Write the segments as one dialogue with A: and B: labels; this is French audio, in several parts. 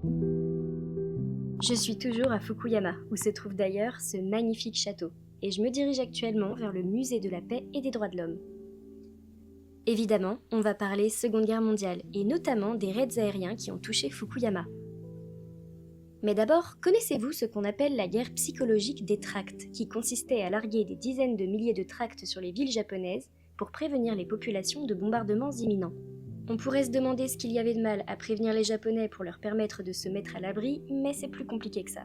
A: Je suis toujours à Fukuyama, où se trouve d'ailleurs ce magnifique château, et je me dirige actuellement vers le musée de la paix et des droits de l'homme. Évidemment, on va parler Seconde Guerre mondiale, et notamment des raids aériens qui ont touché Fukuyama. Mais d'abord, connaissez-vous ce qu'on appelle la guerre psychologique des tracts, qui consistait à larguer des dizaines de milliers de tracts sur les villes japonaises pour prévenir les populations de bombardements imminents? On pourrait se demander ce qu'il y avait de mal à prévenir les Japonais pour leur permettre de se mettre à l'abri, mais c'est plus compliqué que ça.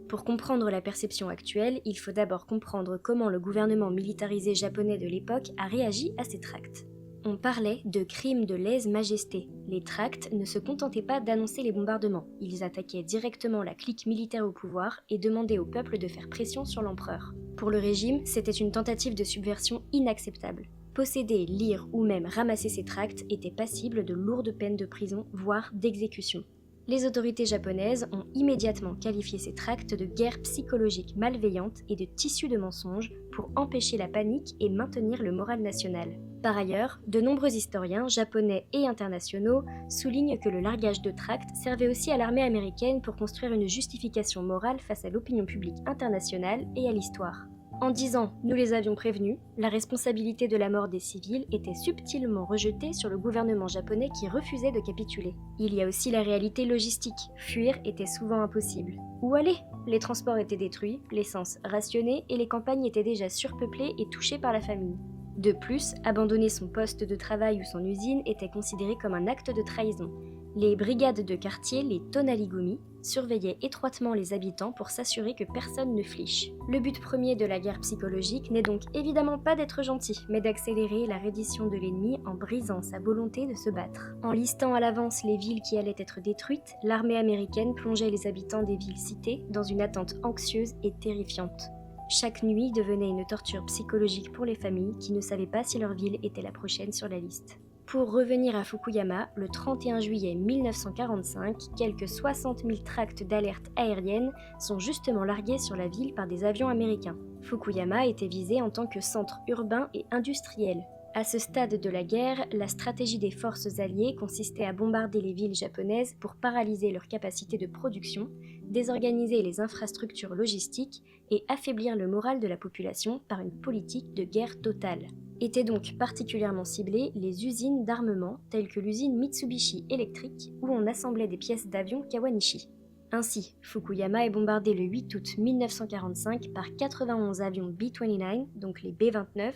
A: Pour comprendre la perception actuelle, il faut d'abord comprendre comment le gouvernement militarisé japonais de l'époque a réagi à ces tracts. On parlait de crimes de lèse-majesté. Les tracts ne se contentaient pas d'annoncer les bombardements, ils attaquaient directement la clique militaire au pouvoir et demandaient au peuple de faire pression sur l'empereur. Pour le régime, c'était une tentative de subversion inacceptable. Posséder, lire ou même ramasser ces tracts était passible de lourdes peines de prison, voire d'exécution. Les autorités japonaises ont immédiatement qualifié ces tracts de guerre psychologique malveillante et de tissu de mensonges pour empêcher la panique et maintenir le moral national. Par ailleurs, de nombreux historiens, japonais et internationaux, soulignent que le largage de tracts servait aussi à l'armée américaine pour construire une justification morale face à l'opinion publique internationale et à l'histoire. En disant « nous les avions prévenus », la responsabilité de la mort des civils était subtilement rejetée sur le gouvernement japonais qui refusait de capituler. Il y a aussi la réalité logistique. Fuir était souvent impossible. Où aller ? Les transports étaient détruits, l'essence rationnée et les campagnes étaient déjà surpeuplées et touchées par la famine. De plus, abandonner son poste de travail ou son usine était considéré comme un acte de trahison. Les brigades de quartier, les tonaligumi, surveillaient étroitement les habitants pour s'assurer que personne ne fliche. Le but premier de la guerre psychologique n'est donc évidemment pas d'être gentil, mais d'accélérer la reddition de l'ennemi en brisant sa volonté de se battre. En listant à l'avance les villes qui allaient être détruites, l'armée américaine plongeait les habitants des villes citées dans une attente anxieuse et terrifiante. Chaque nuit devenait une torture psychologique pour les familles qui ne savaient pas si leur ville était la prochaine sur la liste. Pour revenir à Fukuyama, le 31 juillet 1945, quelques 60 000 tracts d'alerte aérienne sont justement largués sur la ville par des avions américains. Fukuyama était visé en tant que centre urbain et industriel. À ce stade de la guerre, la stratégie des forces alliées consistait à bombarder les villes japonaises pour paralyser leur capacité de production, désorganiser les infrastructures logistiques et affaiblir le moral de la population par une politique de guerre totale. Étaient donc particulièrement ciblées les usines d'armement telles que l'usine Mitsubishi Electric où on assemblait des pièces d'avions Kawanishi. Ainsi, Fukuyama est bombardé le 8 août 1945 par 91 avions B-29, donc les B-29,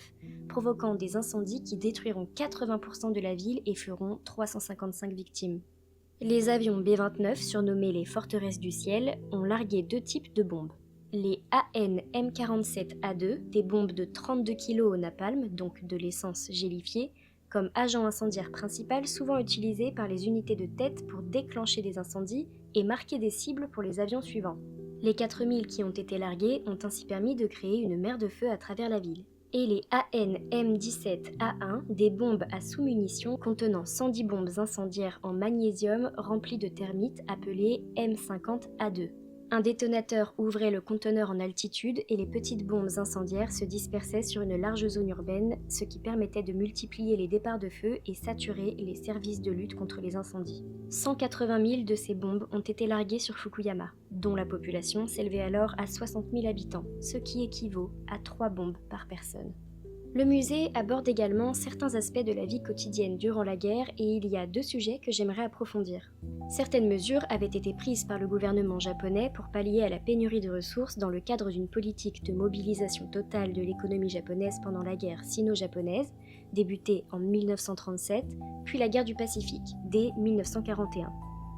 A: provoquant des incendies qui détruiront 80% de la ville et feront 355 victimes. Les avions B-29, surnommés les forteresses du ciel, ont largué deux types de bombes. Les AN-M47A2, des bombes de 32 kg au napalm, donc de l'essence gélifiée, comme agent incendiaire principal souvent utilisé par les unités de tête pour déclencher des incendies et marquer des cibles pour les avions suivants. Les 4000 qui ont été largués ont ainsi permis de créer une mer de feu à travers la ville. Et les AN-M17A1, des bombes à sous-munitions contenant 110 bombes incendiaires en magnésium remplies de termites appelées M50A2. Un détonateur ouvrait le conteneur en altitude et les petites bombes incendiaires se dispersaient sur une large zone urbaine, ce qui permettait de multiplier les départs de feu et saturer les services de lutte contre les incendies. 180 000 de ces bombes ont été larguées sur Fukuyama, dont la population s'élevait alors à 60 000 habitants, ce qui équivaut à 3 bombes par personne. Le musée aborde également certains aspects de la vie quotidienne durant la guerre et il y a 2 sujets que j'aimerais approfondir. Certaines mesures avaient été prises par le gouvernement japonais pour pallier à la pénurie de ressources dans le cadre d'une politique de mobilisation totale de l'économie japonaise pendant la guerre sino-japonaise, débutée en 1937, puis la guerre du Pacifique, dès 1941.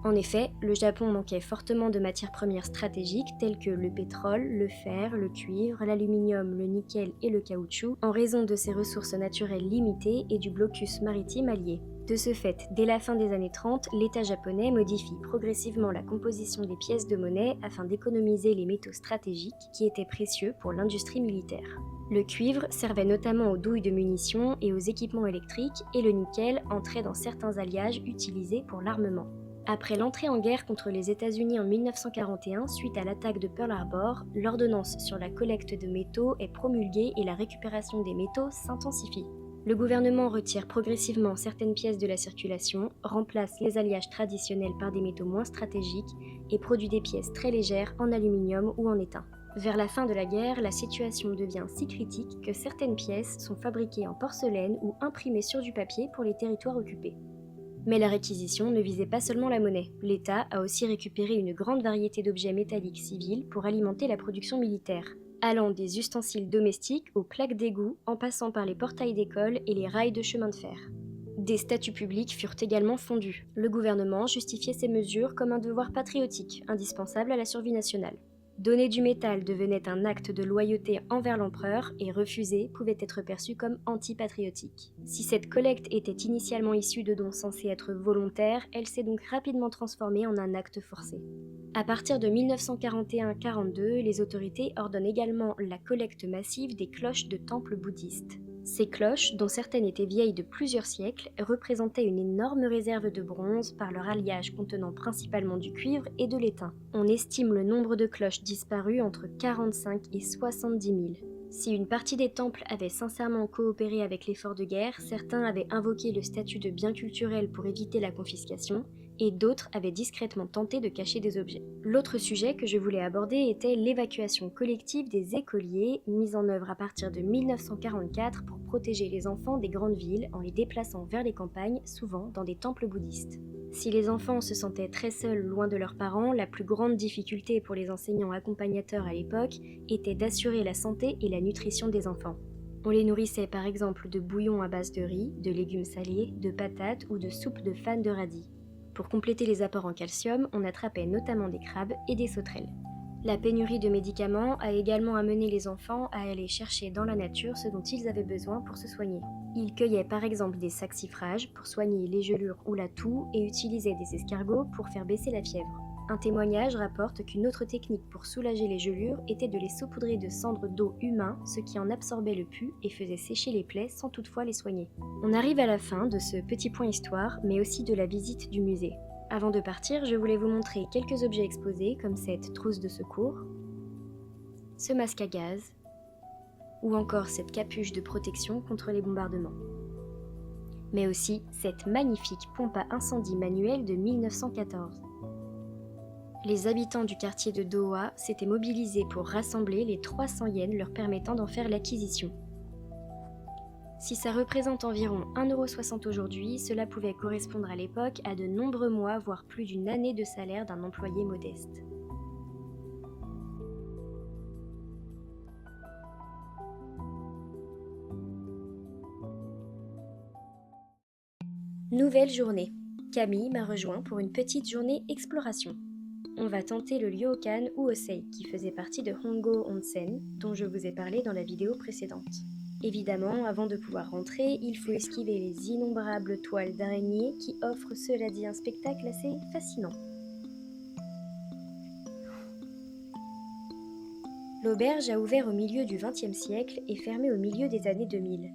A: En effet, le Japon manquait fortement de matières premières stratégiques telles que le pétrole, le fer, le cuivre, l'aluminium, le nickel et le caoutchouc en raison de ses ressources naturelles limitées et du blocus maritime allié. De ce fait, dès la fin des années 30, l'État japonais modifie progressivement la composition des pièces de monnaie afin d'économiser les métaux stratégiques qui étaient précieux pour l'industrie militaire. Le cuivre servait notamment aux douilles de munitions et aux équipements électriques et le nickel entrait dans certains alliages utilisés pour l'armement. Après l'entrée en guerre contre les États-Unis en 1941 suite à l'attaque de Pearl Harbor, l'ordonnance sur la collecte de métaux est promulguée et la récupération des métaux s'intensifie. Le gouvernement retire progressivement certaines pièces de la circulation, remplace les alliages traditionnels par des métaux moins stratégiques et produit des pièces très légères en aluminium ou en étain. Vers la fin de la guerre, la situation devient si critique que certaines pièces sont fabriquées en porcelaine ou imprimées sur du papier pour les territoires occupés. Mais la réquisition ne visait pas seulement la monnaie. L'État a aussi récupéré une grande variété d'objets métalliques civils pour alimenter la production militaire, allant des ustensiles domestiques aux plaques d'égout en passant par les portails d'école et les rails de chemin de fer. Des statues publiques furent également fondues. Le gouvernement justifiait ces mesures comme un devoir patriotique, indispensable à la survie nationale. Donner du métal devenait un acte de loyauté envers l'empereur et refuser pouvait être perçu comme antipatriotique. Si cette collecte était initialement issue de dons censés être volontaires, elle s'est donc rapidement transformée en un acte forcé. À partir de 1941-42, les autorités ordonnent également la collecte massive des cloches de temples bouddhistes. Ces cloches, dont certaines étaient vieilles de plusieurs siècles, représentaient une énorme réserve de bronze par leur alliage contenant principalement du cuivre et de l'étain. On estime le nombre de cloches disparues entre 45 et 70 000. Si une partie des temples avait sincèrement coopéré avec l'effort de guerre, certains avaient invoqué le statut de bien culturel pour éviter la confiscation, et d'autres avaient discrètement tenté de cacher des objets. L'autre sujet que je voulais aborder était l'évacuation collective des écoliers, mise en œuvre à partir de 1944 pour protéger les enfants des grandes villes en les déplaçant vers les campagnes, souvent dans des temples bouddhistes. Si les enfants se sentaient très seuls loin de leurs parents, la plus grande difficulté pour les enseignants accompagnateurs à l'époque était d'assurer la santé et la nutrition des enfants. On les nourrissait par exemple de bouillon à base de riz, de légumes salés, de patates ou de soupe de fanes de radis. Pour compléter les apports en calcium, on attrapait notamment des crabes et des sauterelles. La pénurie de médicaments a également amené les enfants à aller chercher dans la nature ce dont ils avaient besoin pour se soigner. Ils cueillaient par exemple des saxifrages pour soigner les gelures ou la toux et utilisaient des escargots pour faire baisser la fièvre. Un témoignage rapporte qu'une autre technique pour soulager les gelures était de les saupoudrer de cendres d'eau humain, ce qui en absorbait le pus et faisait sécher les plaies sans toutefois les soigner. On arrive à la fin de ce petit point histoire, mais aussi de la visite du musée. Avant de partir, je voulais vous montrer quelques objets exposés, comme cette trousse de secours, ce masque à gaz, ou encore cette capuche de protection contre les bombardements. Mais aussi cette magnifique pompe à incendie manuelle de 1914. Les habitants du quartier de Doha s'étaient mobilisés pour rassembler les 300 yens leur permettant d'en faire l'acquisition. Si ça représente environ 1,60 € aujourd'hui, cela pouvait correspondre à l'époque à de nombreux mois, voire plus d'une année de salaire d'un employé modeste. Nouvelle journée. Camille m'a rejoint pour une petite journée exploration. On va tenter le Ryokan Uosei qui faisait partie de Hongo Onsen, dont je vous ai parlé dans la vidéo précédente. Évidemment, avant de pouvoir rentrer, il faut esquiver les innombrables toiles d'araignées qui offrent, cela dit, un spectacle assez fascinant. L'auberge a ouvert au milieu du XXe siècle et fermé au milieu des années 2000.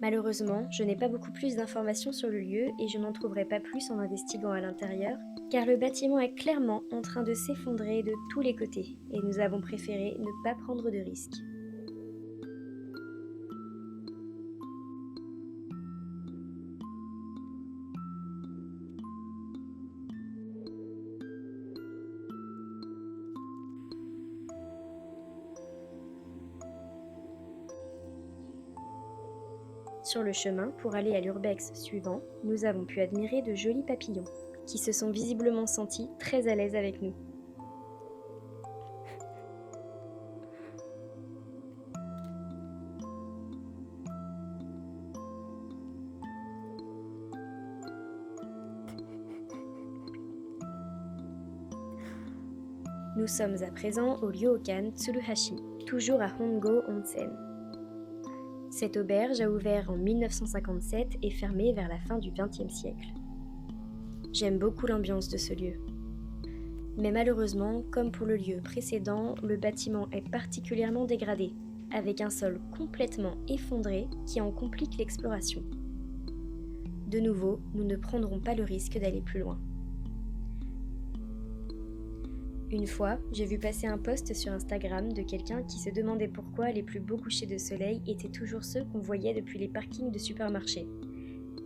A: Malheureusement, je n'ai pas beaucoup plus d'informations sur le lieu et je n'en trouverai pas plus en investiguant à l'intérieur, car le bâtiment est clairement en train de s'effondrer de tous les côtés et nous avons préféré ne pas prendre de risques. Sur le chemin, pour aller à l'urbex suivant, nous avons pu admirer de jolis papillons, qui se sont visiblement sentis très à l'aise avec nous. Nous sommes à présent au Ryokan Tsuruhashi, toujours à Hongo Onsen. Cette auberge a ouvert en 1957 et fermé vers la fin du XXe siècle. J'aime beaucoup l'ambiance de ce lieu. Mais malheureusement, comme pour le lieu précédent, le bâtiment est particulièrement dégradé, avec un sol complètement effondré qui en complique l'exploration. De nouveau, nous ne prendrons pas le risque d'aller plus loin. Une fois, j'ai vu passer un post sur Instagram de quelqu'un qui se demandait pourquoi les plus beaux couchers de soleil étaient toujours ceux qu'on voyait depuis les parkings de supermarchés.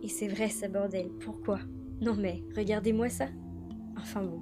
A: Et c'est vrai ça bordel, pourquoi? Non mais, regardez-moi ça. Enfin bon.